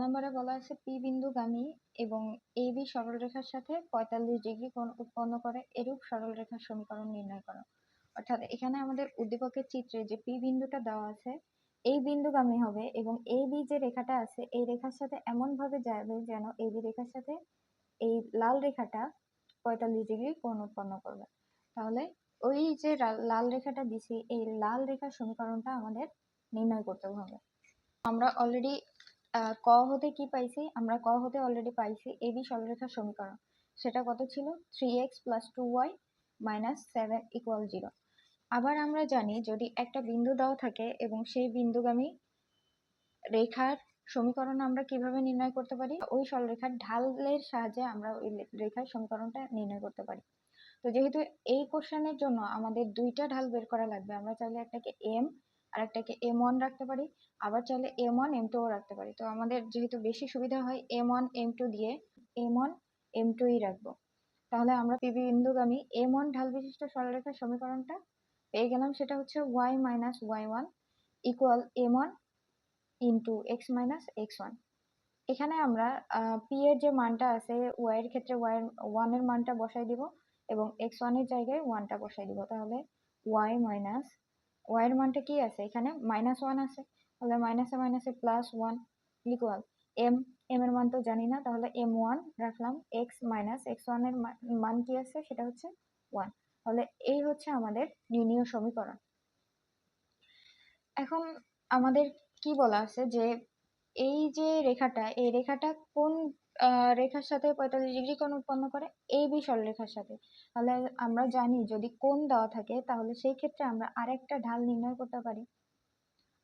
নম্বরে বলা আছে পি বিন্দুগামী এবং এ বি সরলরেখার সাথে 45 ডিগ্রি কোণ উৎপন্ন করে এরূপ সরলরেখার সমীকরণ নির্ণয় করো। অর্থাৎ এখানে আমাদের উদ্দীপকের চিত্রে যে পি বিন্দুটা দেওয়া আছে এই বিন্দুগামী হবে এবং এ বি যে রেখাটা আছে এই রেখার সাথে এমন ভাবে যাবে যেন এ বি রেখার সাথে এই লাল রেখাটা 45 ডিগ্রি কোণ উৎপন্ন করবে। তাহলে ওই যে লাল রেখাটা দিছি এই লাল রেখার সমীকরণটা আমাদের নির্ণয় করতে হবে। আমরা অলরেডি ক হতে কি পাইছি? আমরা ক হতে অলরেডি পাইছি এবি সরলরেখার সমীকরণ। সেটা কত ছিল? 3x + 2y - 7 = 0। আবার আমরা জানি যদি একটা বিন্দু দেওয়া থাকে এবং সেই বিন্দুগামী রেখার সমীকরণ আমরা কিভাবে নির্ণয় করতে পারি? ওই সরলরেখার ঢালের সাহায্যে আমরা ওই রেখার সমীকরণটা নির্ণয় করতে পারি। তো যেহেতু এই কোশ্চেনের জন্য আমাদের দুইটা ঢাল বের করা লাগবে, আমরা চাইলে একটাকে m আর একটাকে m1 রাখতে পারি, আবার চাইলে m1 m2 ও রাখতে পারি। তো আমাদের যেহেতু বেশি সুবিধা হয় m1 m2 দিয়ে m1 m2 ই রাখবো। তাহলে আমরা পি বিন্দুগামী m1 ঢাল বিশিষ্ট সরলরেখার সমীকরণটা পেয়ে গেলাম। সেটা হচ্ছে y - y1 = m1 * x - x1। এখানে আমরা p এর যে মানটা আছে y এর ক্ষেত্রে y এর 1 এর মানটা বসাই দিব এবং x1 এর জায়গায় 1 টা বসাই দিব। তাহলে y এর মানটা কি আছে? এখানে -1 আছে। তাহলে মাইনাসে মাইনাসে +1 ইকুয়াল m এর মান তো জানি না, তাহলে m1 রাখলাম। x - x1 এর মান কি আছে? সেটা হচ্ছে 1। তাহলে এই হচ্ছে আমাদের নির্ণীয় সমীকরণ। এখন আমাদের কি বলা আছে যে এই যে রেখাটা এই রেখাটা কোন রেখার সাথে 45 ডিগ্রি কোণ উৎপন্ন করে? এই বি সরলরেখার সাথে। তাহলে আমরা জানি যদি কোণ দেওয়া থাকে তাহলে সেই ক্ষেত্রে আমরা আরেকটা ঢাল নির্ণয় করতে পারি,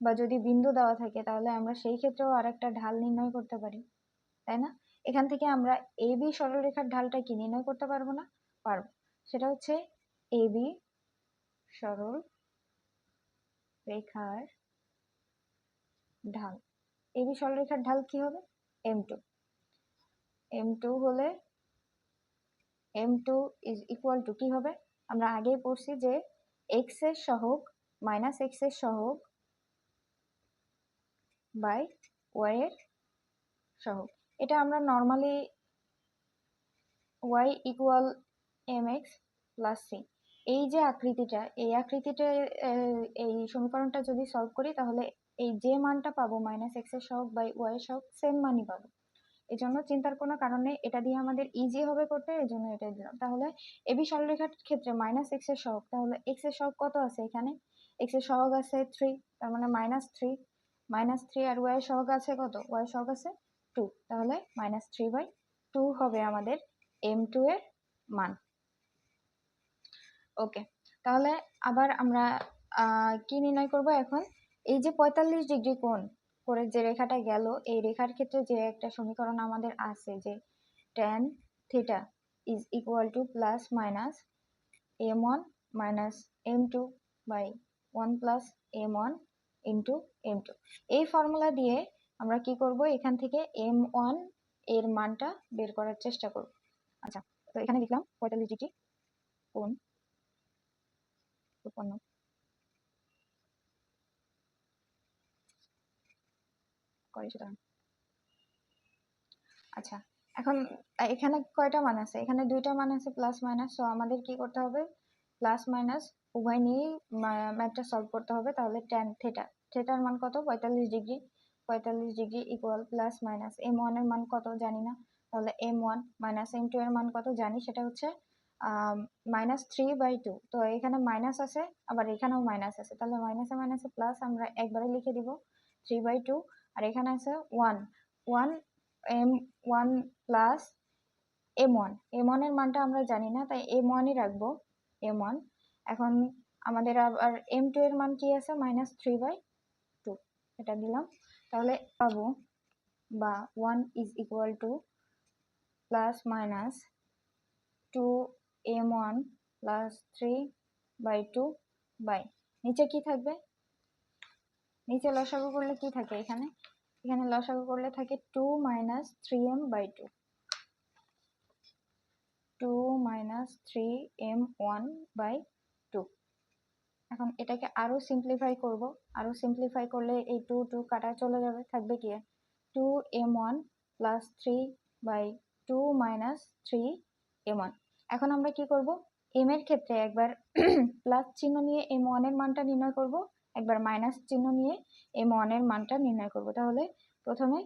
বা যদি বিন্দু দেওয়া থাকে তাহলে আমরা সেই ক্ষেত্রেও আরেকটা ঢাল নির্ণয় করতে পারি, তাই না? এখান থেকে আমরা এ বি সরলরেখার ঢালটা কি নির্ণয় করতে পারবো না? পারবো। সেটা হচ্ছে এ বি সরল রেখার ঢাল। এ বি সরলরেখার ঢাল কি হবে? m2। m2 হলে m2 = কি হবে? আমরা আগেই পড়ছি যে x এর সহগ - x এর সহগ বাই y এর সহগ। এটা আমরা নরমালি y = mx + c। এই যে আকৃতিটা এই আকৃতিটা এই সমীকরণটা যদি সলভ করি তাহলে এই যে মানটা পাবো -x এর সহগ বাই y এর সহগ সেম মানই পাবো। এই জন্য চিন্তার কোনো কারণ নেই, এটা দিয়ে আমাদের ইজি হবে করতে, এই জন্য এটাই দিলাম। তাহলে এবি সরলরেখার ক্ষেত্রে -x এর সহগ, তাহলে x এর সহগ কত আছে? এখানে x এর সহগ আছে 3, তার মানে -3 আর y এর সহগ আছে কত? y এর সহগ আছে 2, তাহলে -3/2 হবে আমাদের m2 এর মান। ওকে, তাহলে আবার আমরা কি নির্ণয় করব এখন? এই যে 45 ডিগ্রি কোণ করে যে রেখাটা গেল এই রেখার ক্ষেত্রে যে একটা সমীকরণ আমাদের আছে যে tan θ = ± m1 - m2/1 + m1 * m2। এই ফর্মুলা দিয়ে আমরা কি করব? এখান থেকে m1 এর মানটা বের করার চেষ্টা করব। আচ্ছা, তো এখানে লিখলাম 45 ডিগ্রি কোণ উৎপন্ন করে সেটা। আচ্ছা, এখন এখানে কয়টা মান আছে? এখানে দুইটা মান আছে প্লাস মাইনাস। সো আমাদের কি করতে হবে? প্লাস মাইনাস উভয় নিয়েই ম্যাথটা সলভ করতে হবে। তাহলে tan θ, থিটার মান কত? 45 degree. 45 degree equal plus minus m1 এর মান কত জানি না, তাহলে m1 - m2 এর মান কত জানি, সেটা হচ্ছে -3/2। তো এখানে মাইনাস আছে আবার এখানেও মাইনাস আছে, তাহলে মাইনাসে মাইনাসে প্লাস আমরা একবারে লিখে দিব 3/2। আর এখানে আছে 1 m1 প্লাস m1 এর মানটা আমরা জানি না, তাই m1 ই রাখবো, m1। এখন আমাদের আবার m2 এর মান কি আছে? -3/2, এটা দিলাম। তাহলে পাবো বা 1 = ±2m1 + 3/2 বাই নিচে কি থাকবে? নিচে লসাগু করলে কি থাকে? এখানে লসাগু করলে থাকে 2 - 3m/2, 2 - 3m1/2। এখন এটাকে আরো সিম্পলিফাই করব। আরো সিম্পলিফাই করলে এই 2 কাটা চলে যাবে, থাকবে কি 2m1 প্লাস 3/2 মাইনাস 3m1। এখন আমরা কি করব, m এর ক্ষেত্রে একবার প্লাস চিহ্ন নিয়ে m1 এর মানটা নির্ণয় করব, একবার মাইনাস চিহ্ন নিয়ে m1 এর মানটা নির্ণয় করব। তাহলে প্রথমে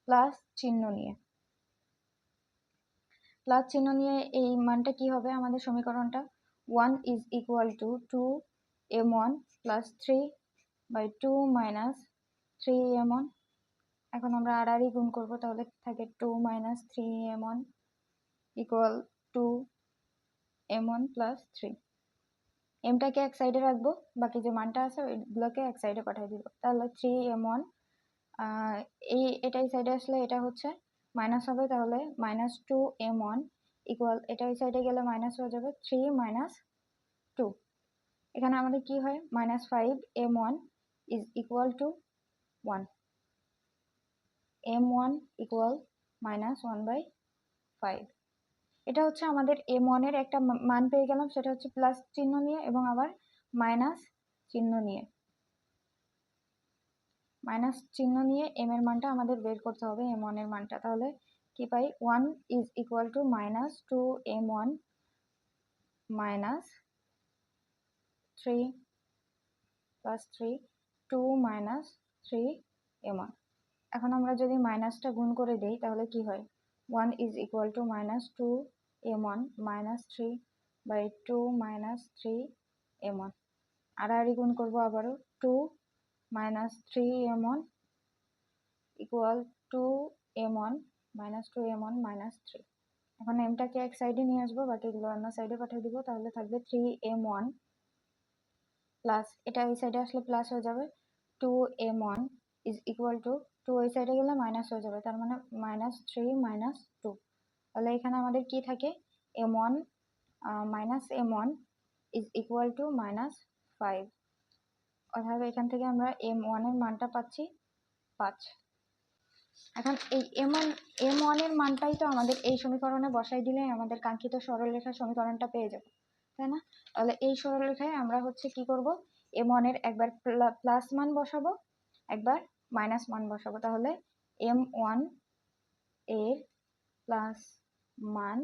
প্লাস চিহ্ন নিয়ে এই মানটা কি হবে, আমাদের সমীকরণটা 1 is equal to 2m1 plus 3/2 minus 3m1। এখন আমরা আড়াআড়ি গুণ করব, তাহলে থাকে 2 minus 3m1 equal 2m1 plus 3। এমটাকে এক সাইডে রাখবো, বাকি যে মানটা আছে ওইগুলোকে এক সাইডে পাঠিয়ে দিব। তাহলে 3m1 এটা এই সাইডে আসলে এটা হচ্ছে মাইনাস হবে, তাহলে মাইনাস 2m1 ইকুয়াল, এটা এই সাইডে গেলে মাইনাস হয়ে যাবে 3 মাইনাস 2। এখানে আমাদের কি হয়, minus 5m1 is equal to 1, m1 equal minus 1/5। এটা হচ্ছে আমাদের m1 এর একটা মান পেয়ে গেলাম, সেটা হচ্ছে প্লাস চিহ্ন নিয়ে এবং আবার মাইনাস চিহ্ন নিয়ে। মাইনাস চিহ্ন নিয়ে m এর মানটা আমাদের বের করতে হবে, m1 এর মানটা। তাহলে কি পাই, 1 is equal to minus 2m1 minus 3 plus 3, 2 minus 3m1। এখন আমরা যদি মাইনাসটা গুণ করে দেই তাহলে কি হয়, 1 is equal to minus 2m1 minus 3/2 minus 3m1। আড়াআড়ি গুণ করবো আবারও, 2 minus 3m1 equal 2m1 minus 2m1 minus 3। এখন এমটাকে এক সাইডে নিয়ে আসবো, বাকিগুলো অন্য সাইডে পাঠিয়ে দিব। তাহলে থাকবে 3m1 প্লাস, এটা এই সাইডে আসলে প্লাস হয়ে যাবে, 2m1 ইজ ইকুয়াল টু 2 ওই সাইডে গেলে মাইনাস হয়ে যাবে, তার মানে মাইনাস 3 মাইনাস 2। তাহলে এখানে আমাদের কি থাকে, m1 minus m1 is equal to minus 5। অর্থাৎ এখান থেকে আমরা m1 এর মানটা পাচ্ছি 5। এখন এই m1 এর মানটাই তো আমাদের এই সমীকরণে বসাই দিলে আমাদের কাঙ্ক্ষিত সরলরেখার সমীকরণটা পেয়ে যাব, তাই না? তাহলে এই সরলরেখায় আমরা হচ্ছে কি করব, m1 এর একবার প্লাস মান বসাবো, একবার মাইনাস মান বসাবো। তাহলে m1 এর প্লাস মান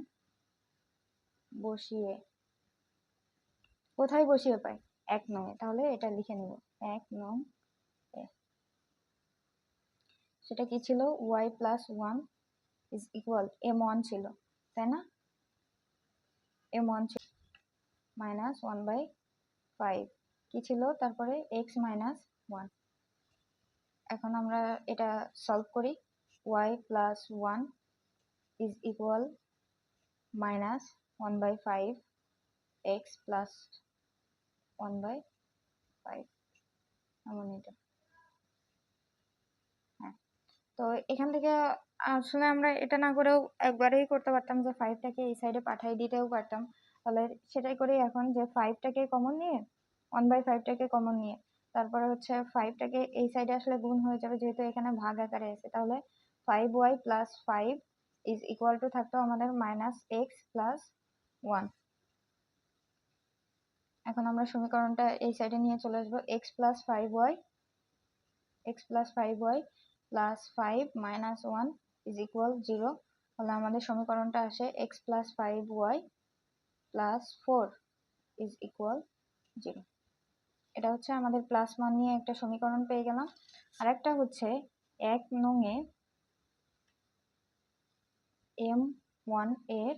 বসিয়ে, কোথায় বসিয়ে পাই, 1 নং এ। তাহলে এটা লিখে নিব 1 নং এ। সেটা কি ছিল, y plus 1 is equal m1 ছিল, তাই না? m1 ছিল মাইনাস 1/5, কি ছিল তারপরে x মাইনাস 1। এখন আমরা এটা সলভ করি, y plus 1 is equal minus 1/5 x plus 1/5, এমন এটা। হ্যাঁ, তো এখান থেকে আসলে আমরা এটা না করেও একবারেই করতে পারতাম যে 5টাকে এই সাইডে পাঠিয়ে দিতেও পারতাম। তাহলে সেটাই করি এখন, যে 5টাকে কমন নিয়ে 1/5টাকে কমন নিয়ে তারপরে হচ্ছে 5টাকে এই সাইডে আসলে গুণ হয়ে যাবে, যেহেতু এখানে ভাগ আকারে আছে। তাহলে 5y plus 5 is equal to থাকতো আমাদের মাইনাস x প্লাস 1। এখন আমরা সমীকরণটা এই সাইডে নিয়ে চলে আসবো, x plus 5y plus 5 minus 1 is equal 0। তাহলে আমাদের সমীকরণটা আসে x plus 5y plus 4 is equal 0। এটা হচ্ছে আমাদের প্লাস মান নিয়ে একটা সমীকরণ পেয়ে গেলাম। আর একটা হচ্ছে 1 নং এ m1 এর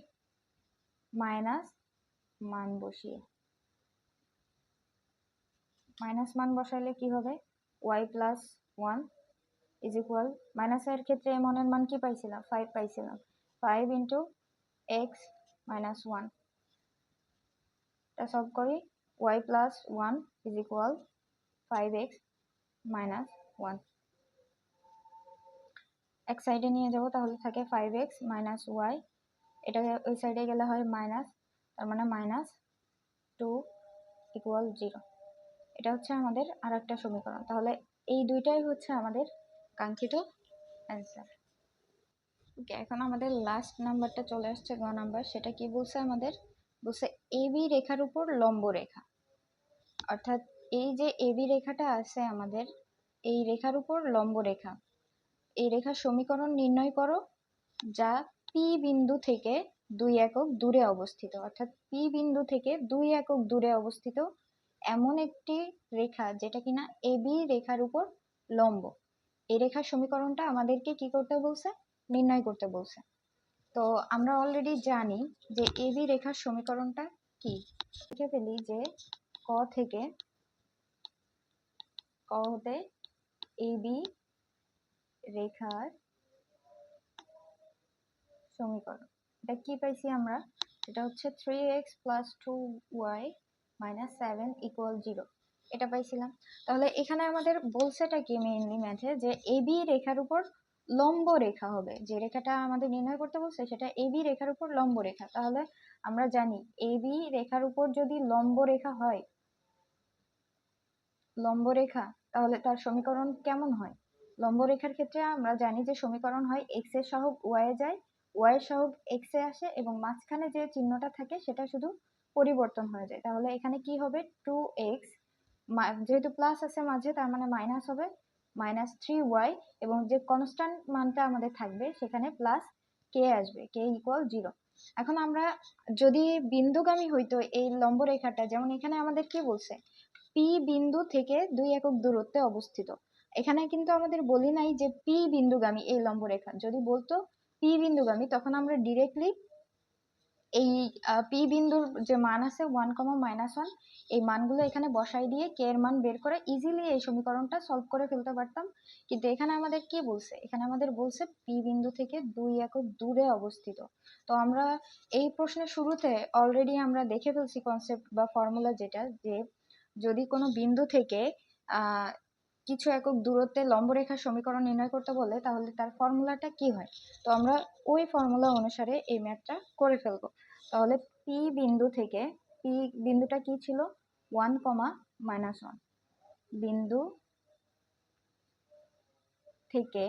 মাইনাস মান বসিয়ে, মাইনাস মান বসাইলে কি হবে, y প্লাস 1 ইজ ইকুয়াল, মাইনাসের ক্ষেত্রে m1 এর মান কি পাইছিলাম, 5 পাইছিলাম, 5 ইন্টু x মাইনাস 1। এটা সলভ করি, y plus 1 is equal 5x minus 1। এক সাইডে নিয়ে যাব, তাহলে থাকে 5x মাইনাস y, এটা ওই সাইডে গেলে হয় মাইনাস, তার মানে মাইনাস 2 ইকুয়াল 0। এটা হচ্ছে আমাদের আর একটা সমীকরণ। তাহলে এই দুইটাই হচ্ছে আমাদের কাঙ্ক্ষিত অ্যান্সার। ওকে, এখন আমাদের লাস্ট নাম্বারটা চলে আসছে, গ নাম্বার। সেটা কি বলছে আমাদের, বলছে এবি রেখার উপর লম্ব রেখা। অর্থাৎ এই যে এবি রেখাটা আছে আমাদের, এই রেখার উপর লম্ব রেখা, এই রেখার সমীকরণ নির্ণয় করো যা পি বিন্দু থেকে 2 একক দূরে অবস্থিত। অর্থাৎ পি বিন্দু থেকে 2 একক দূরে অবস্থিত এমন একটি রেখা যেটা কিনা এবি রেখার উপর লম্ব। এই রেখার সমীকরণটা আমাদেরকে কি করতে বলছে? নির্ণয় করতে বলছে। তো আমরা অলরেডি জানি যে এবি রেখার সমীকরণটা কি। লিখে ফেলি যে ক হতে এবি রেখার সমীকরণ, এটা কি পাইছি আমরা? এটা হচ্ছে 3x + 2y - 7 = 0, এটা পাইছিলাম। তাহলে এখানে আমাদের বলছেটা কি মেইনলি ম্যাথে, যে এবি রেখার উপর লম্ব রেখা হবে। যে রেখাটা আমাদের নির্ণয় করতে বলছে সেটা এবি রেখার উপর লম্ব রেখা। তাহলে আমরা জানি এবি রেখার উপর যদি লম্ব রেখা হয়, লম্ব রেখা, তাহলে তার সমীকরণ কেমন হয়? লম্ব রেখার ক্ষেত্রে আমরা জানি যে সমীকরণ হয় x এর সহগ y এ যায়, y এর সহগ x এ আসে এবং মাঝখানে যে চিহ্নটা থাকে সেটা শুধু পরিবর্তন হয়ে যায়। তাহলে এখানে কি হবে? 2x, যেহেতু প্লাস আছে মাঝে তার মানে মাইনাস হবে, -3y, এবং যে কনস্ট্যান্ট মানটা আমাদের থাকবে সেখানে প্লাস k আসবে, k = 0। এখন আমরা যদি বিন্দুগামী হইতো এই লম্ব রেখাটা, যেমন এখানে আমাদের কি বলছে? পি বিন্দু থেকে 2 একক দূরত্বে অবস্থিত। এখানে কিন্তু আমাদের বলি নাই যে পি বিন্দুগামী এই লম্ব রেখা। যদি বলতো পি বিন্দুগামী, তখন আমরা ডিরেক্টলি এই পি বিন্দুর যে মান আছে 1, -1, এই মানগুলো এখানে বসাই দিয়ে কে এর মান বের করে ইজিলি এই সমীকরণটা সলভ করে ফেলতে পারতাম। কিন্তু এখানে আমাদের কি বলছে? এখানে আমাদের বলছে পি বিন্দু থেকে 2 একক দূরে অবস্থিত। তো আমরা এই প্রশ্নের শুরুতে অলরেডি আমরা দেখে ফেলছি কনসেপ্ট বা ফর্মুলা, যেটা যে যদি কোনো বিন্দু থেকে কিছু একক দূরত্বে লম্বরেখার সমীকরণ নির্ণয় করতে বলে তাহলে তার ফর্মুলাটা কি হয়। তো আমরা ওই ফর্মুলা অনুসারে এই ম্যাথটা করে ফেলবো। তাহলে পি বিন্দু থেকে, পি বিন্দুটা কি ছিল? 1, -1, বিন্দু থেকে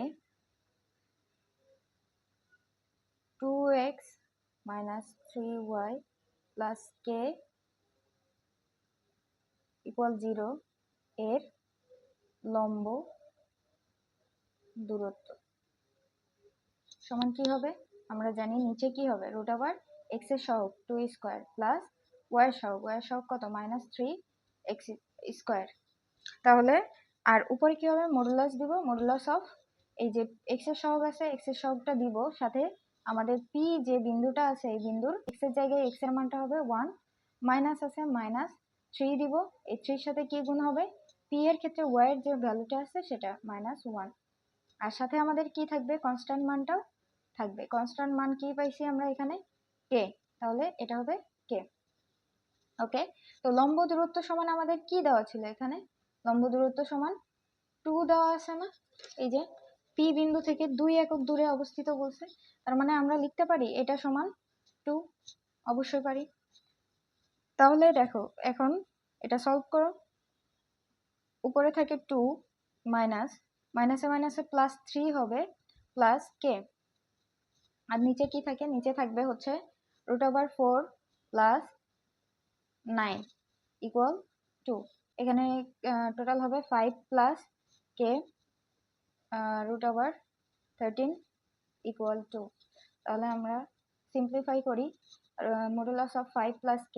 2x - 3y + k = 0 এর লম্ব দূরত্ব সমান কি হবে? আমরা জানি নিচে কি হবে, √x এর সহগ 2² প্লাস y এর সহগ কত? -3x²। তাহলে আর উপরে কি হবে? মডুলাস দিব, মডুলাস অফ এই যে x এর সহগ আছে, x এর সহগটা দিব, সাথে আমাদের p যে বিন্দুটা আছে এই বিন্দুর x এর জায়গায় x এর মানটা হবে 1, মাইনাস আছে -3 দিব, এই 3 এর সাথে কি গুণ হবে? p এর ক্ষেত্রে y এর যে ভ্যালুটা আছে সেটা -1, আর সাথে আমাদের কি থাকবে? কনস্ট্যান্ট মানটাও থাকবে। কনস্ট্যান্ট মান কি পাইছি আমরা এখানে? k। তাহলে এটা হবে k। ওকে, তো লম্ব দূরত্ব সমান আমাদের কি দেওয়া ছিল এখানে? লম্ব দূরত্ব সমান 2 দেওয়া আছে না? এই যে পি বিন্দু থেকে 2 একক দূরে অবস্থিত বলছে, তার মানে আমরা লিখতে পারি এটা সমান 2। অবশ্যই পারি। তাহলে দেখো এখন এটা সলভ করো। উপরে থাকে 2 মাইনাস, মাইনাসে মাইনাসে +3 হবে প্লাস k, আর নিচে কি থাকে? নিচে থাকবে হচ্ছে √4 প্লাস 9 = 2। এখানে টোটাল হবে 5 প্লাস k √13 = 2। তাহলে আমরা সিম্পলিফাই করি, modulus of 5 plus k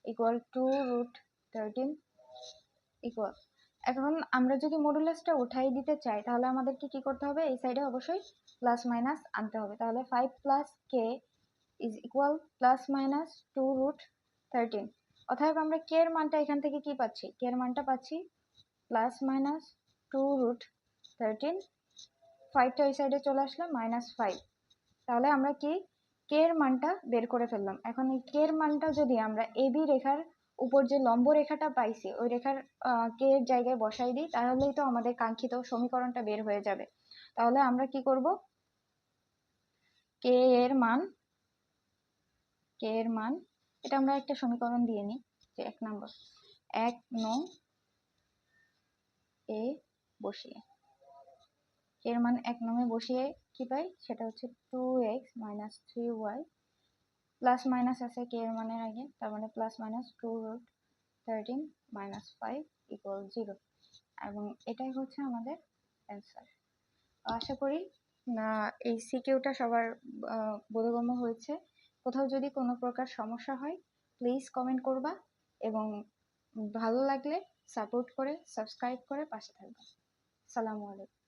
= 2√13 equal. এখন আমরা যদি মডুলাসটা উঠাই দিতে চাই তাহলে আমাদেরকে কি করতে হবে? এই সাইডে অবশ্যই প্লাস মাইনাস আনতে হবে। তাহলে 5 প্লাস k = +-2√13। অতএব আমরা k এর মানটা এখান থেকে কি পাচ্ছি? k এর মানটা পাচ্ছি +-2√13। 5টা ওই সাইডে চলে আসলে -5। তাহলে আমরা কি k এর মানটা বের করে ফেললাম। এখন এই k এর মানটা যদি আমরা এবি রেখার উপর যে লম্ব রেখাটা পাইছি ওই রেখার k এর জায়গায় বসাই দিই, তাহলেই তো আমাদের কাঙ্ক্ষিত সমীকরণটা বের হয়ে যাবে। তাহলে আমরা কি করব? k এর মান, এটা আমরা একটা সমীকরণ দিয়ে নিই, যে 1 নম্বর 1 নং এ বসিয়ে এর মান 1 নং এ বসিয়ে কি পাই? সেটা হচ্ছে 2x - 3y, প্লাস মাইনাস আছে k এর মানের আগে, তার মানে +-2√13 - 5 = 0, এবং এটাই হচ্ছে আমাদের অ্যান্সার। আশা করি এই সিকিউটা সবার বোধগম্য হয়েছে। কোথাও যদি কোনো প্রকার সমস্যা হয় প্লিজ কমেন্ট করবা, এবং ভালো লাগলে সাপোর্ট করে সাবস্ক্রাইব করে পাশে থাকবা। আসসালামু আলাইকুম।